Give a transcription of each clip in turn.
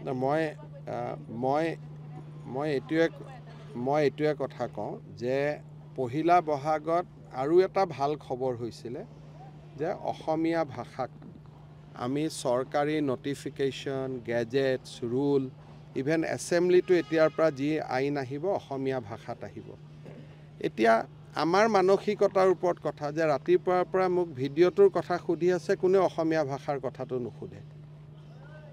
মই এইটোৱে কথা কওঁ যে পহিলা বহাগত আৰু এটা ভাল খবৰ হৈছিলে যে অসমীয়া ভাষাক আমি চৰকাৰী নটিফিকেশ্যন গেজেটছ ৰুল ইভেন এছেম্বলিটো এতিয়াৰ পৰা যি আইন আহিব অসমীয়া ভাষাত আহিব। এতিয়া আমাৰ মানসিকতাৰ ওপৰত কথা যে ৰাতিপুৱাৰ পৰা মোক ভিডিঅ'টোৰ কথা সুধি আছে, কোনে অসমীয়া ভাষাৰ কথাটো নুসুধে।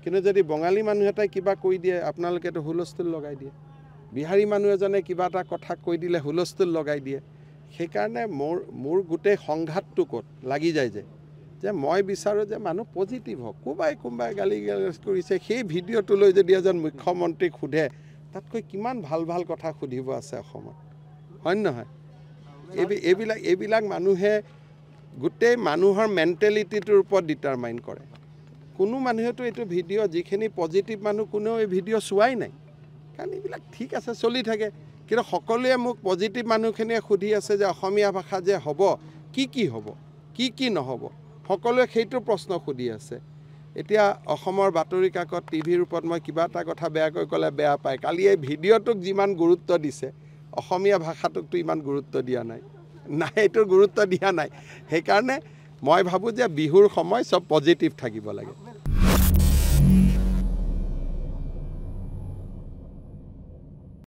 কিন্তু যদি বঙালী মানুহ এটাই কিবা কৈ দিয়ে আপোনালোকেতো হুলস্থুল লগাই দিয়ে, বিহাৰী মানুহ এজনে কিবা এটা কথা কৈ দিলে হুলস্থুল লগাই দিয়ে। সেইকাৰণে মোৰ গোটেই সংঘাতটো ক'ত লাগি যায় যে মই বিচাৰোঁ যে মানুহ পজিটিভ হওক। কোনোবাই গালি গালাজ কৰিছে, সেই ভিডিঅ'টোলৈ যদি এজন মুখ্যমন্ত্ৰীক সোধে তাতকৈ কিমান ভাল ভাল কথা সুধিব আছে অসমত, হয় নহয়? এইবিলাক মানুহে গোটেই মানুহৰ মেণ্টেলিটিটোৰ ওপৰত ডিটাৰমাইন কৰে। কোনো মানুহেতো এইটো ভিডিঅ' যিখিনি পজিটিভ মানুহ কোনেও এই ভিডিঅ' চোৱাই নাই, কাৰণ এইবিলাক ঠিক আছে চলি থাকে। কিন্তু সকলোৱে মোক পজিটিভ মানুহখিনিয়ে সুধি আছে যে অসমীয়া ভাষা যে হ'ব, কি হ'ব, কি নহ'ব, সকলোৱে সেইটো প্ৰশ্ন সুধি আছে। এতিয়া অসমৰ বাতৰি কাকত টিভিৰ ওপৰত মই কিবা এটা কথা বেয়াকৈ ক'লে বেয়া পায়। কালি এই ভিডিঅ'টোক যিমান গুৰুত্ব দিছে অসমীয়া ভাষাটোকতো ইমান গুৰুত্ব দিয়া নাই, এইটো গুৰুত্ব দিয়া নাই। সেইকাৰণে মই ভাবোঁ যে বিহুৰ সময় চব পজিটিভ থাকিব লাগে।